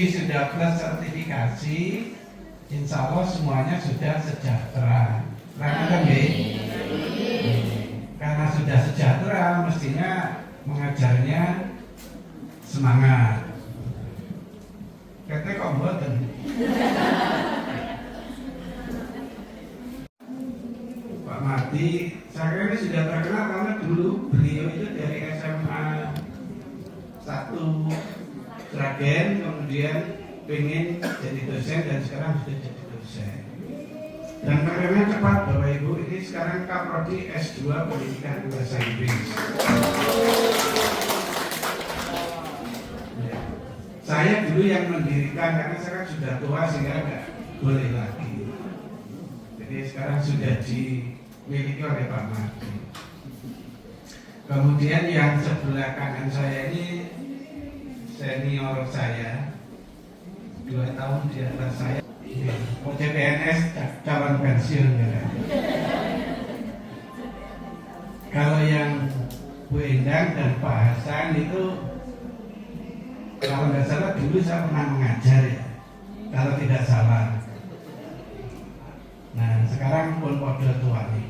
sudah plus sertifikasi, insya Allah semuanya sudah sejahtera. Karena sudah sejahtera, mestinya mengajarnya semangat. Kata kok mboten. Pak Mati, saya ini sudah terkenal karena dulu beliau itu dari SMA 1 Sragen, kemudian pengen jadi dosen dan sekarang sudah jadi dosen. Dan karirnya cepat Bapak Ibu, ini sekarang Kaprodi S2 Pendidikan Bahasa Inggris. Saya dulu yang mendirikan karena saya kan sudah tua sehingga nggak boleh lagi. Jadi sekarang sudah dimiliki oleh Pak Mati. Kemudian yang sebelah kanan saya ini senior saya, 2 tahun di atas saya. CPNS calon pensiun ya. Kalau yang Bu Endang dan Pak Hasan itu, kalau nggak salah dulu saya pernah mengajar ya, kalau tidak salah. Nah sekarang pun pada tua nih.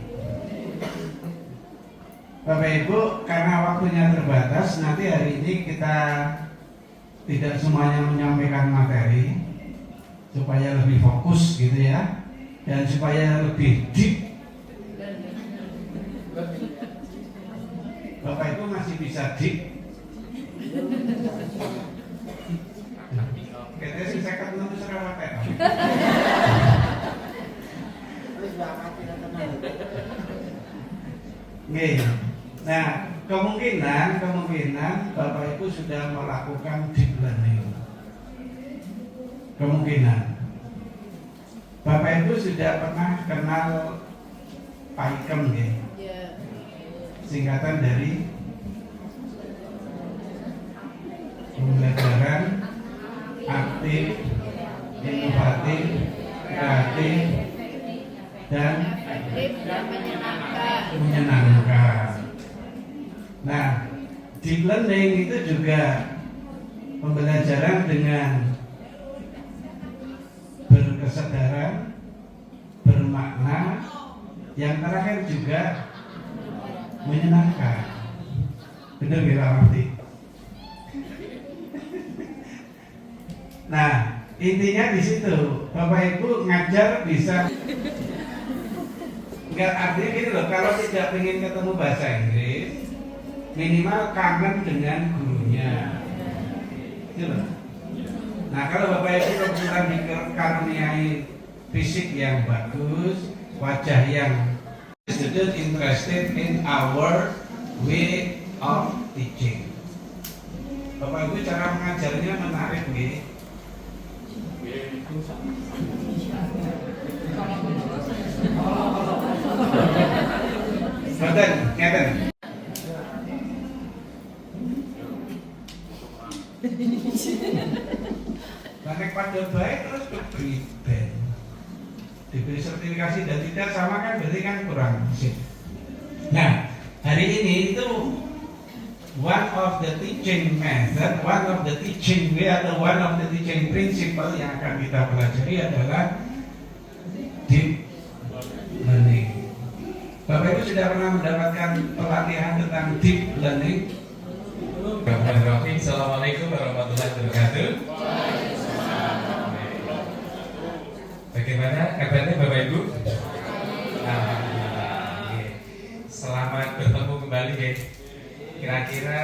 Bapak Ibu, karena waktunya terbatas, nanti hari ini kita tidak semuanya menyampaikan materi, supaya lebih fokus gitu ya, dan supaya lebih deep. Bapak Ibu masih bisa deep. Kita sih saya ketemu itu serawat ya. Nah, kemungkinan Bapak Ibu sudah melakukan deep learning. Kemungkinan Bapak Ibu sudah pernah kenal PyChem ya? Singkatan dari pembelajaran aktif, inovatif, kreatif, dan menyenangkan. Nah, deep learning itu juga pembelajaran dengan berkesadaran, bermakna, yang terakhir juga menyenangkan. Benar nggak Pak Mati? Nah, intinya di situ. Bapak Ibu ngajar bisa. Enggak, artinya gitu loh. Kalau tidak ingin ketemu bahasa Inggris, minimal kangen dengan gurunya. Gitu loh. Nah, kalau Bapak Ibu kebetulan dikaruniai fisik yang bagus, wajah yang student interested in our way of teaching. Bapak Ibu cara mengajarnya menarik nih. Boten, ngeten. Banek pada baik terus diberi sertifikasi dan tidak sama kan berarti kan kurang. Nah, hari ini itu one of the teaching method, one of the teaching way atau one of the teaching principle yang akan kita pelajari adalah deep learning. Bapak Ibu sudah pernah mendapatkan pelatihan tentang deep learning? Assalamualaikum warahmatullahi wabarakatuh. Bagaimana kabarnya Bapak Ibu? Alhamdulillah. Selamat bertemu kembali ya. Kira-kira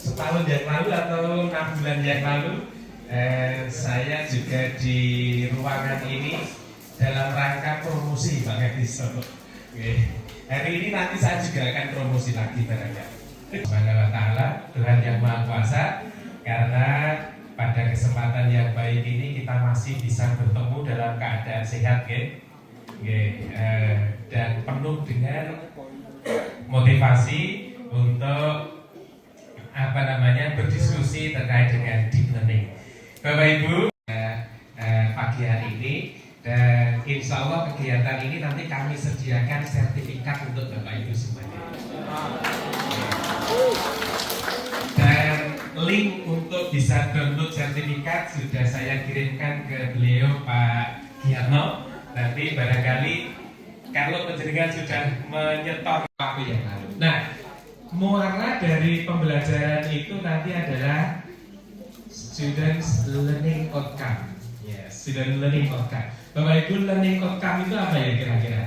setahun yang lalu atau 6 bulan yang lalu saya juga di ruangan ini dalam rangka promosi Bang Edison. Hari ini nanti saya juga akan promosi lagi barangkali. Subhanahu wa ta'ala, Tuhan yang Maha Kuasa, karena pada kesempatan yang baik ini kita masih bisa bertemu dalam keadaan sehat dan penuh dengan motivasi untuk berdiskusi terkait dengan deep learning. Bapak Ibu, pagi hari ini, dan insya Allah kegiatan ini nanti kami sediakan sertifikat untuk Bapak Ibu semuanya. Dan link untuk bisa download sertifikat sudah saya kirimkan ke beliau Pak Giarno. Nanti barangkali kalau penjaringan sudah menyetor waktu yang lalu. Nah, muara dari pembelajaran itu nanti adalah students learning outcome. Yes, student learning outcome. Bapak Ibu, learning outcome itu apa ya kira-kira?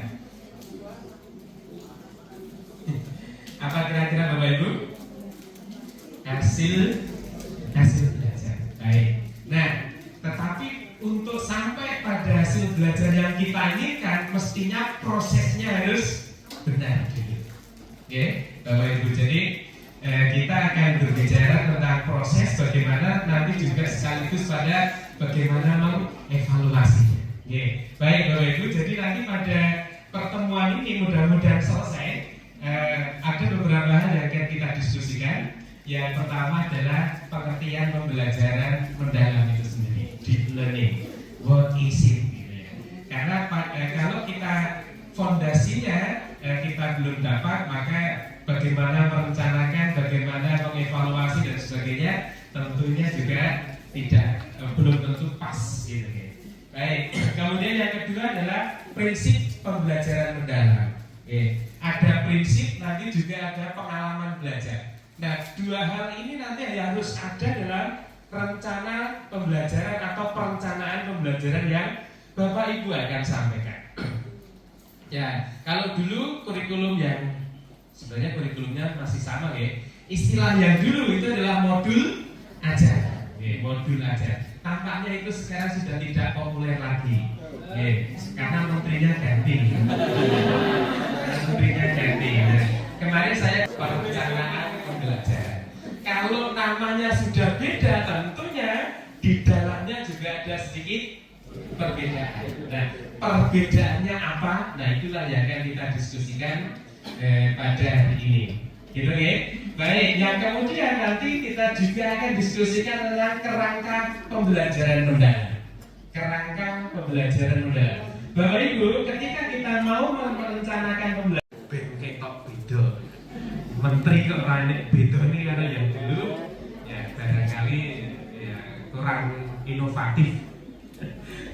Apa kira-kira Bapak Ibu? Hasil belajar. Baik. Nah, tetapi untuk sampai pada hasil belajar yang kita inginkan, mestinya prosesnya harus benar dulu. Oke, Bapak Ibu. Jadi kita akan berbicara tentang proses bagaimana nanti juga sekaligus pada bagaimana mengevaluasinya. Oke, baik Bapak Ibu. Jadi nanti pada pertemuan ini mudah-mudahan selesai. Ada beberapa hal yang akan kita diskusikan. Yang pertama adalah pengertian pembelajaran mendalam itu sendiri, deep learning. What is it? Gitu ya. Karena kalau kita fondasinya kita belum dapat, maka bagaimana merencanakan, bagaimana mengevaluasi dan sebagainya, tentunya juga belum tentu pas. Gitu ya. Baik. Kemudian yang kedua adalah prinsip pembelajaran mendalam. Ada prinsip, nanti juga ada pengalaman belajar. Nah, dua hal ini nanti harus ada dalam rencana pembelajaran atau perencanaan pembelajaran yang Bapak Ibu akan sampaikan. Ya, kalau dulu kurikulum yang sebenarnya kurikulumnya masih sama ya. Istilah yang dulu itu adalah modul ajar. Modul ajar. Tampaknya itu sekarang sudah tidak populer lagi. Karena menterinya ganti. Kemarin saya perencanaan pembelajaran. Kalau namanya sudah beda, tentunya di dalamnya juga ada sedikit perbedaan. Nah, perbedaannya apa? Nah, itulah yang akan kita diskusikan pada hari ini. Gitu ya. Baik, yang kemudian nanti kita juga akan diskusikan tentang kerangka pembelajaran mendalam. Kerangka pembelajaran mendalam. Bapak Ibu, ketika kita mau merencanakan pembelajaran menteri kok rane beda nih karena yang dulu ya barangkali ya kurang inovatif.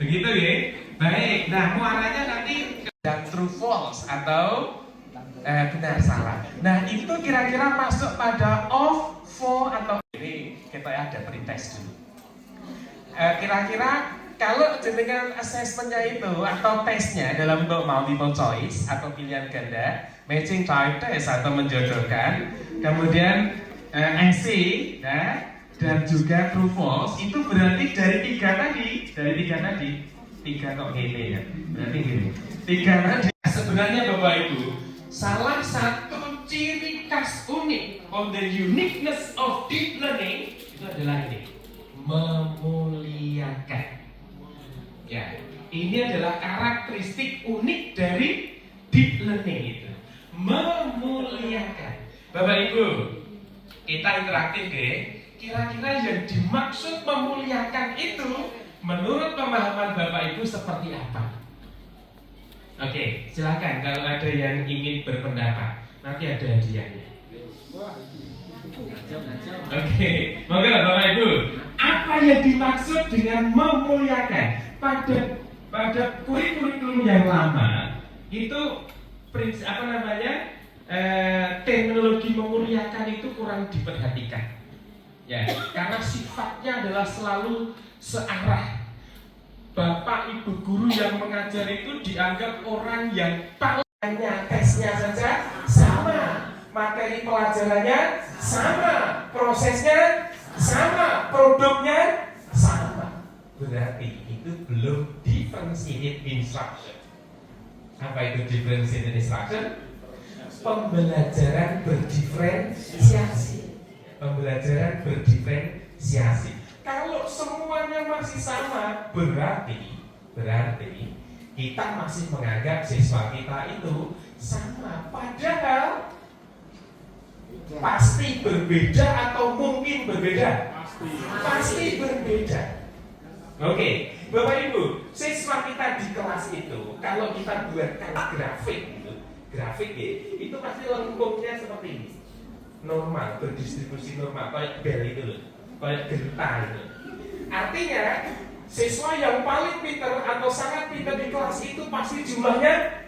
Begitu ya. Baik, nah muaranya nanti dan true false atau benar salah. Nah, itu kira-kira masuk pada off, for atau ini kita ada pretest dulu. Kira-kira kalau dengan assessmentnya itu atau tesnya dalam bentuk multiple choice atau pilihan ganda, matching type test atau menjodohkan, kemudian NC dan juga true false, itu berarti dari tiga kok ini ya, berarti gini, tiga tadi. Sebenarnya Bapak Ibu, salah satu ciri khas unik on the uniqueness of deep learning itu adalah ini, memuliakan. Ya, ini adalah karakteristik unik dari deep learning itu, memuliakan. Bapak Ibu, kita interaktif deh. Kira-kira yang dimaksud memuliakan itu menurut pemahaman Bapak Ibu seperti apa? Oke, silakan kalau ada yang ingin berpendapat. Nanti ada hadiahnya. Oke, monggo Bapak Ibu. Apa yang dimaksud dengan memuliakan? Pada kurikulum yang lama itu prinsip teknologi memuliakan itu kurang diperhatikan. Ya, karena sifatnya adalah selalu searah. Bapak Ibu guru yang mengajar itu dianggap orang yang palingnya tesnya saja sama, materi pelajarannya sama, prosesnya sama, produknya sama. Berarti itu belum differentiated instruction. Apa itu differentiated instruction? Pembelajaran berdiferensiasi. Pembelajaran berdiferensiasi. Kalau semuanya masih sama, berarti kita masih menganggap siswa kita itu sama. Padahal pasti berbeda atau mungkin berbeda. Pasti berbeda. Oke, Bapak Ibu, siswa kita di kelas itu kalau kita buatkan grafik ya, itu pasti lengkungnya seperti ini. normal, berdistribusi normal, kayak bel itu loh, kayak gerta itu. Artinya siswa yang paling pintar atau sangat pintar di kelas itu pasti jumlahnya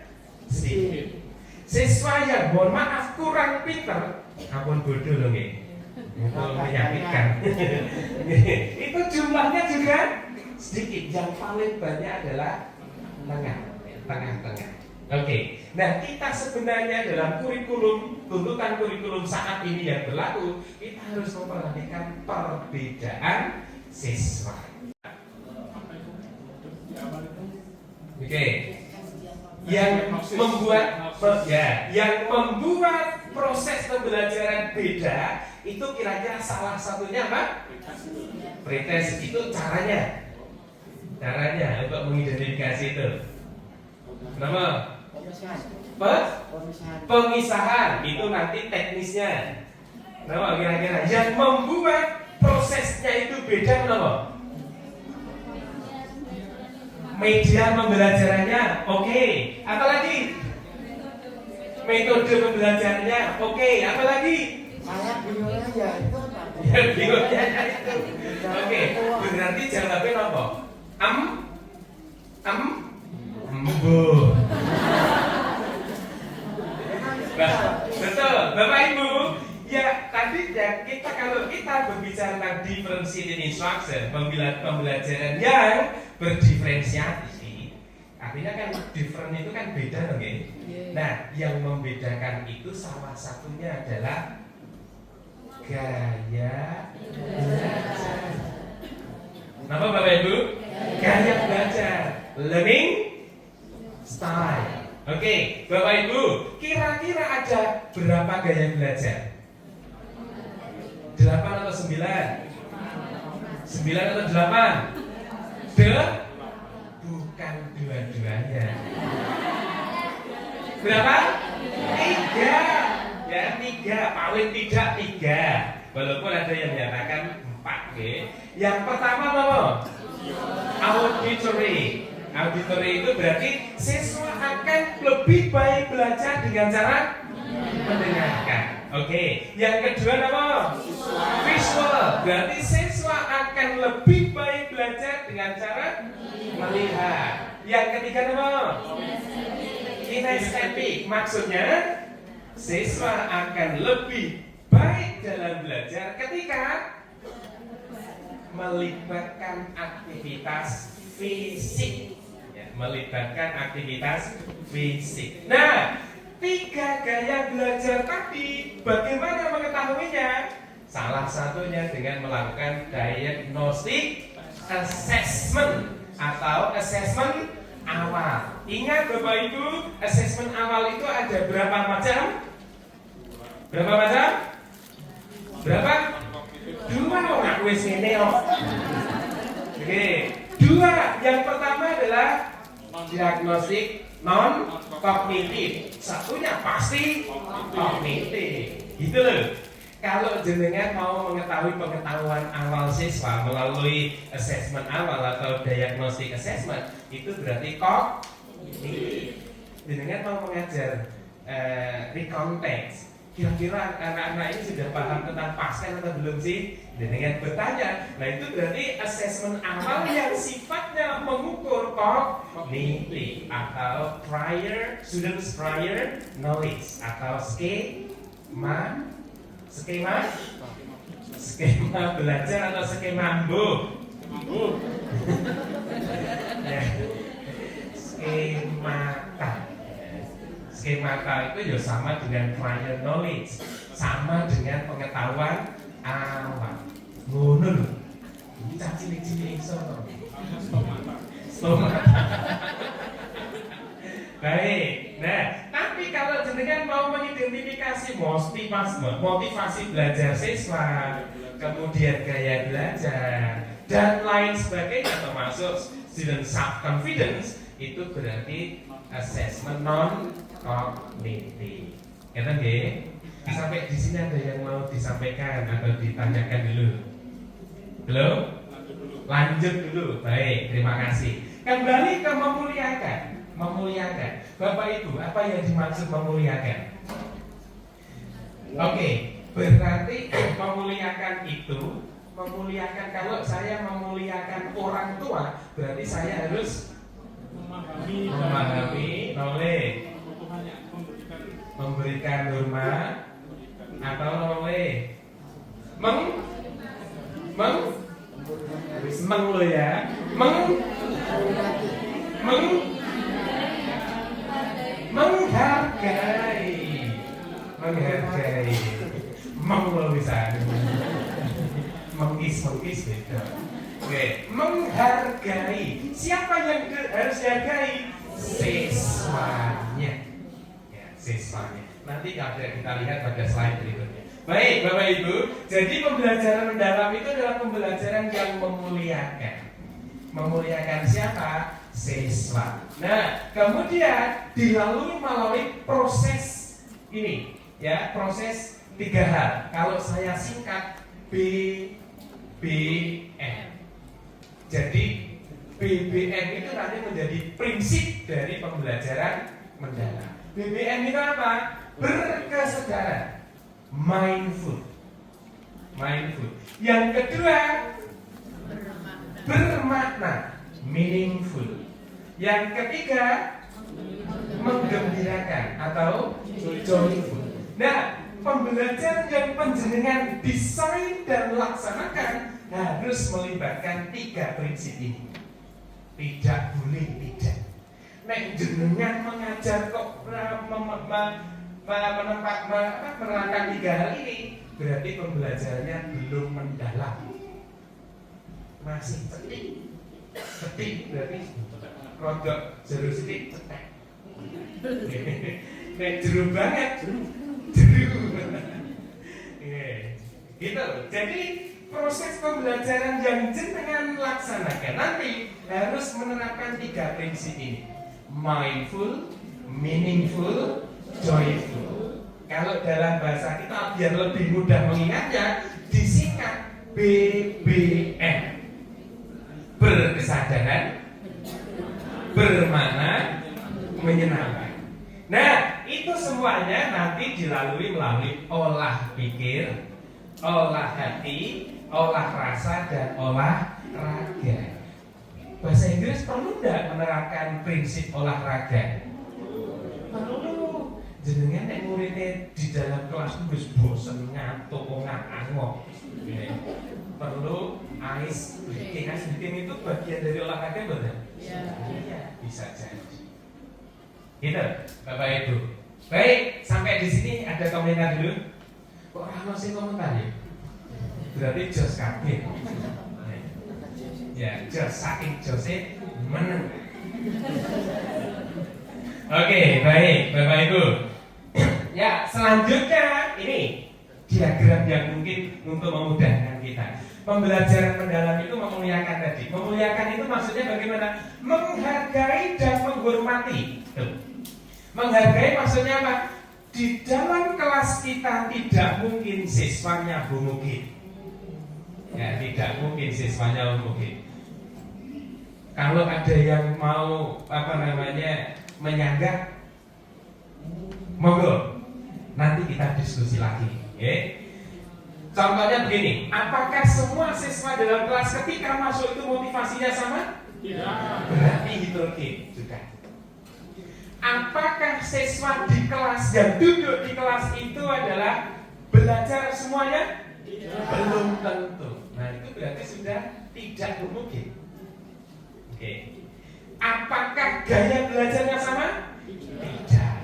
sedikit. Siswa yang mohon maaf kurang pintar, ampun bodoh loh nih, itu menyakitkan. Itu jumlahnya juga sedikit. Yang paling banyak adalah tengah-tengah. Oke, nah kita sebenarnya dalam tuntutan kurikulum saat ini yang berlaku, kita harus memperhatikan perbedaan siswa. Oke, yang membuat proses pembelajaran beda itu kira-kira salah satunya apa? Pretest. Itu caranya untuk mengidentifikasi itu. Kenapa? Pemisahan itu nanti teknisnya. Kenapa kira-kira? Yang membuat prosesnya itu beda kenapa? Media pembelajarannya, oke. Apalagi? Metode pembelajarannya, oke. Apalagi? Saya bingungnya ya itu. Ya bingungnya itu. Oke. Berarti jawabnya apa? Betul, Bapak Ibu. Ya tadi ya kalau kita berbicara tentang differentiated instruction, pembelajaran yang berdiferensiasi, artinya kan different itu kan beda, oke? Nah, yang membedakan itu salah satunya adalah gaya belajar. Kenapa Bapak Ibu? Gaya belajar, learning style. Oke, Bapak Ibu, kira-kira ada berapa gaya belajar? 8 atau 9? 9 atau 8? Bukan dua-duanya. Berapa? 3. Ya, 3. Paling tidak 3. Walaupun ada yang menyatakan 4. Yang pertama apa? Auditory. Auditory itu berarti siswa akan lebih baik belajar dengan cara mendengarkan. Oke. Yang kedua apa? Visual. Berarti siswa akan lebih baik belajar dengan cara melihat. Yang ketiga apa? Kinestetik. Maksudnya siswa akan lebih baik dalam belajar ketika melibatkan aktivitas fisik. Melibatkan aktivitas fisik. Nah, 3 gaya belajar tadi bagaimana mengetahuinya? Salah satunya dengan melakukan diagnostic assessment atau assessment awal. Ingat Bapak Ibu, assessment awal itu ada berapa macam? Berapa macam? Berapa? 2 orang wis ngene kok. Oke, 2. Yang pertama adalah diagnostik non kognitif. Satunya pasti kognitif. Gitu loh. Kalau jenengan mau mengetahui pengetahuan awal siswa melalui assessment awal atau diagnostic assessment, itu berarti kognitif. Jenengan mau mengajar rekonteks. Kira-kira anak-anak ini sudah paham tentang pasien atau belum sih? Dengan bertanya. Nah itu berarti assessment awal yang sifatnya mengukur kognitif atau students prior knowledge atau skema belajar atau skema skemata itu ya sama dengan prior knowledge, sama dengan pengetahuan awal. Ngono lho. Iki cilik-cilik iso to. Stomata. Baik. Nah, tapi kalau jenengan mau mengidentifikasi motivasi belajar siswa, kemudian gaya belajar dan lain sebagainya termasuk student self confidence, itu berarti assessment non kognitif. Kata nggih? Sampai di sini ada yang mau disampaikan atau ditanyakan dulu? Belum? Lanjut dulu. Baik, terima kasih. Kembali ke memuliakan. Bapak Ibu, apa yang dimaksud memuliakan? Oke, Berarti memuliakan itu, memuliakan, kalau saya memuliakan orang tua, berarti saya harus memahami, oleh memberikan hormat, atau oleh lo ya, menghargai, lo bisa, mengkis gitu. Oke, menghargai. Siapa yang harus dihargai? Siswanya. Ya, siswanya. Nanti kita lihat pada slide berikutnya. Baik, Bapak Ibu. Jadi pembelajaran mendalam itu adalah pembelajaran yang memuliakan. Memuliakan siapa? Siswa. Nah, kemudian dilalui melalui proses ini, ya, proses 3 hal. Kalau saya singkat, BBM. Jadi BBM itu nanti menjadi prinsip dari pembelajaran mendalam. BBM itu apa? Berkesadaran, mindful. Yang kedua, bermakna, meaningful. Yang ketiga, menggembirakan atau joyful. Nah, pembelajaran yang panjenengan desain dan laksanakan harus melibatkan 3 prinsip ini. Tidak boleh tidak. Nek jenengan mengajar kok menerangkan 3 hal ini, berarti pembelajarannya belum mendalam. Masih cetik berarti rodok jeruk cetik cetek. Nek jeruk banget, jeruk. Gitu. Jadi proses pembelajaran yang jenengan laksanakan nanti harus menerapkan 3 prinsip ini: mindful, meaningful, joyful. Kalau dalam bahasa kita biar lebih mudah mengingatnya, disingkat BBM. Berkesadaran, bermakna, menyenangkan. Nah, itu semuanya nanti dilalui melalui olah pikir, olah hati, olah rasa, dan olahraga. Bahasa Inggris perlu tidak menerapkan prinsip olahraga? Perlu. Jenengan nek muridnya di dalam kelas wis bosen ngantuk ngangok. Perlu ice breathing. Ice breathing itu bagian dari olahraga betul? Iya, bisa jadi. Gitu, Bapak Ibu. Baik, sampai di sini ada komentar dulu. Kok masih komentar ya? Berarti jos kabeh. Ya, jos saking jose meneng. Oke, baik, Bapak Ibu. Ya, selanjutnya ini diagram yang mungkin untuk memudahkan kita. Pembelajaran mendalam itu memuliakan tadi. Memuliakan itu maksudnya bagaimana? Menghargai dan menghormati. Tuh. Menghargai maksudnya apa? Di dalam kelas kita tidak mungkin siswanya homogin. Ya, tidak mungkin siswanya homogin. Kalau ada yang mau menyanggah, monggo. Nanti kita diskusi lagi, ya. Contohnya begini, apakah semua siswa dalam kelas ketika masuk itu motivasinya sama? Tidak. Berarti heterogen juga. Apakah siswa di kelas yang duduk di kelas itu adalah belajar semuanya? Tidak. Belum tentu. Nah, itu berarti sudah tidak homogen. Oke. Apakah gaya belajarnya sama? Tidak.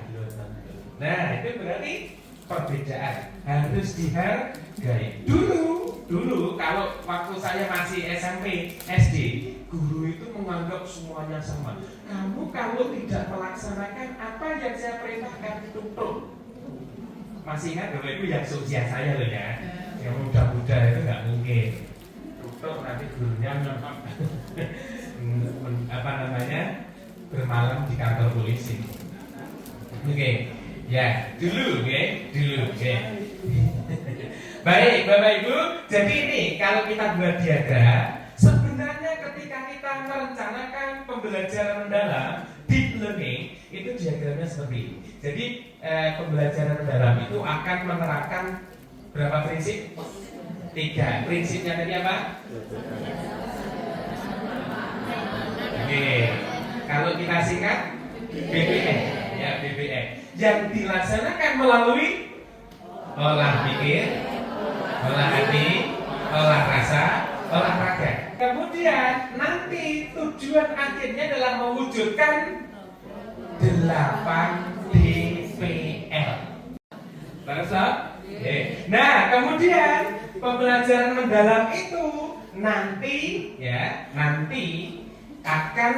Nah, itu berarti perbedaan harus dihargai. Dulu kalau waktu saya masih SMP, SD, guru itu menganggap semuanya sama. Kamu kalau tidak melaksanakan apa yang saya perintahkan, tutup. Masih ingat Bapak Ibu yang seusia saya loh ya? Yang muda-muda itu nggak mungkin. Tutup nanti gurunya bermalam di kantor polisi. Oke. Ya, dulu. Baik, Bapak Ibu. Jadi ini kalau kita buat diagram, sebenarnya ketika kita merencanakan pembelajaran mendalam, deep learning, itu diagramnya seperti ini. Jadi pembelajaran mendalam itu akan menerapkan Berapa prinsip? 3. Prinsipnya tadi apa? Oke. Kalau kita singkat BPE, ya BPE. Yang dilaksanakan melalui olah pikir, olah hati, olah rasa, olahraga. Kemudian nanti tujuan akhirnya adalah mewujudkan 8 DPL. Bagus? Nah, kemudian pembelajaran mendalam itu nanti akan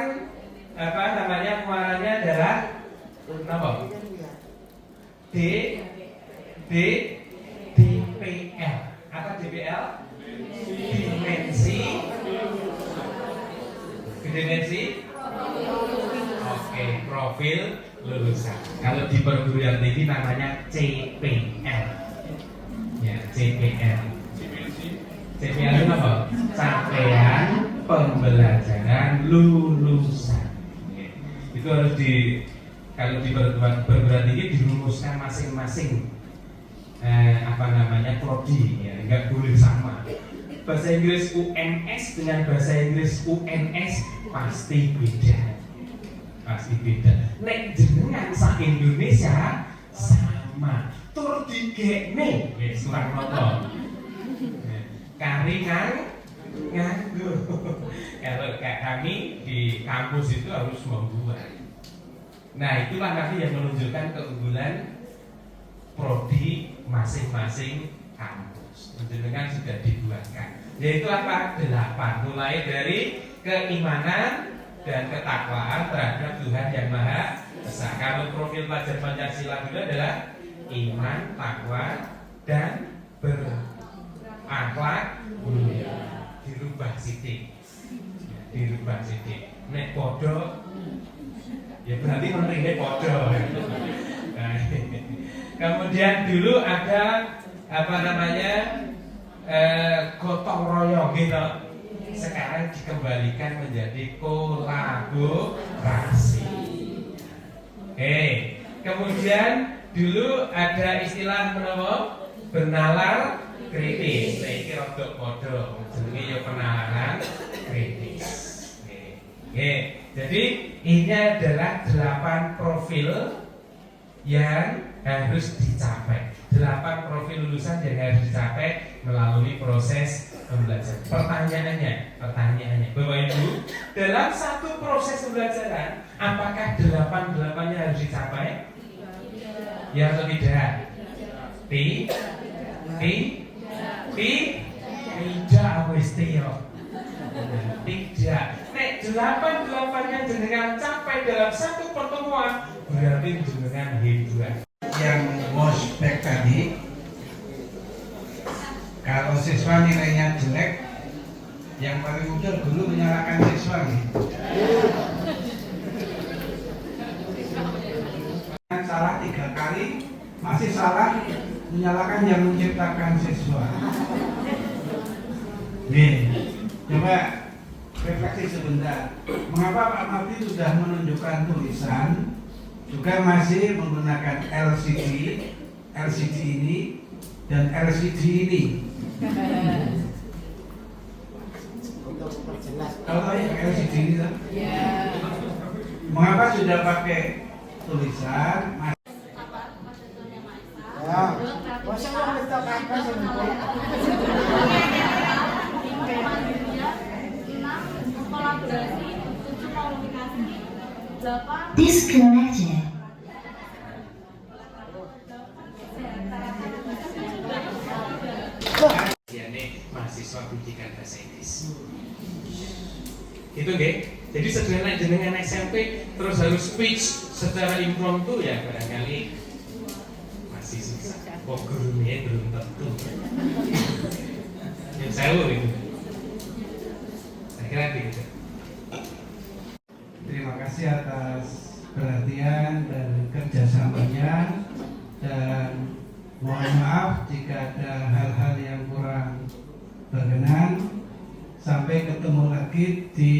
muaranya adalah apa? DPL. Apa DPL? Dimensi. Oke, profil lulusan. Kalau di perguruan tinggi namanya CPL. Ya, CPL. CPL itu apa? Capaian pembelajaran lulusan. Itu harus kalau di perguruan tinggi dirumuskan masing-masing prodi, ya, nggak boleh sama. Bahasa Inggris UMS dengan bahasa Inggris UNS pasti beda. Nek jenengan sak Indonesia sama. Tur digekne wis kurang apa. Karingan nganggo. Kalau kayak kami di kampus itu harus membuat. Nah, itulah nanti yang menunjukkan keunggulan prodi masing-masing kampus. Jenengan sudah dibuatkan. Yaitu apa? 8. Mulai dari keimanan dan ketakwaan terhadap Tuhan Yang Maha Esa. Kalau profil pelajar Pancasila itu adalah iman, takwa, dan berakhlak mulia. Dirubah sidik. Nek podo, ya berarti menerima podo. Nah, kemudian dulu ada gotong royong gitu. Sekarang dikembalikan menjadi kolaborasi. Kemudian dulu ada istilah benalar kritis. Saiki rada padha jenenge ya penalaran kritis. Jadi ini adalah 8 profil yang harus dicapai. 8 profil lulusan yang harus dicapai melalui proses pembelajaran. Pertanyaannya, Bapak Ibu, dalam satu proses pembelajaran, apakah 8-8-nya harus dicapai? Ya atau tidak? Tidak, tidak. Nek 8-8-nya jenengan capai dalam satu pertemuan, berarti jenengan hebat. Yang mospek tadi, kalau siswa nilainya jelek, yang paling mudah guru menyalahkan siswa gitu. Salah 3 kali, masih salah, menyalahkan yang menciptakan siswa. Nih, coba refleksi sebentar. Mengapa Pak Marti sudah menunjukkan tulisan juga masih menggunakan LCD ini dan LCD ini? Untuk perjelas. Kalau LCD ini, mengapa sudah pakai tulisan? Ya, masa nggak minta kakak sebentar? Disconnected. Ini mahasiswa pendidikan bahasa Inggris. Itu nggih. Jadi sederhana jenengan SMP terus harus speech secara impromptu ya barangkali masih susah. Kok gurunya belum tentu. Yang saya itu. Saya kira begitu. Terima kasih atas perhatian dan kerjasamanya, dan mohon maaf jika ada hal-hal yang kurang berkenan. Sampai ketemu lagi di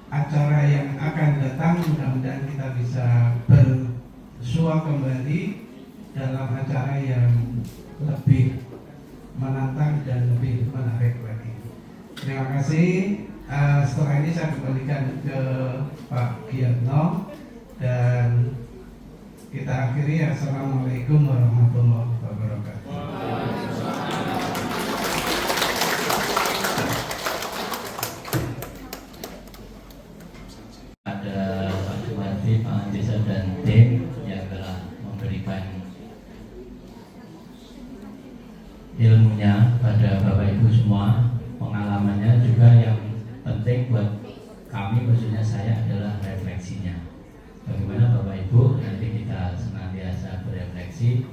acara yang akan datang. Mudah-mudahan kita bisa bersua kembali dalam acara yang lebih menantang dan lebih menarik lagi. Terima kasih. Setelah ini saya kembalikan ke Pak Giatno dan kita akhiri. Assalamualaikum warahmatullahi wabarakatuh. Ada Pak Bupati, Pak Desa dan tim yang telah memberikan ilmunya pada Bapak Ibu semua, pengalamannya juga yang penting buat kami, maksudnya saya adalah refleksinya. Bagaimana Bapak Ibu nanti kita senantiasa berefleksi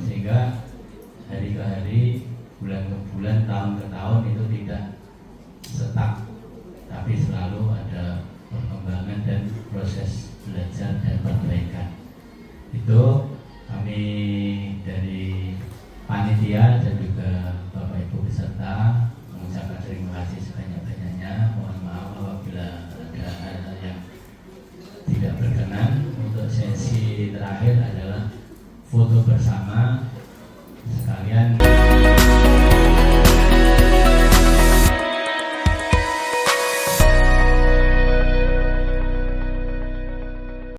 sehingga hari ke hari, bulan ke bulan, tahun ke tahun itu tidak stuck, tapi selalu ada perkembangan dan proses belajar dan perbaikan. Itu kami dari panitia dan juga Bapak Ibu peserta mengucapkan terima kasih sebanyak-banyaknya. Mohon maaf apabila ada hal yang tidak berkenan. Untuk sesi terakhir adalah foto bersama sekalian.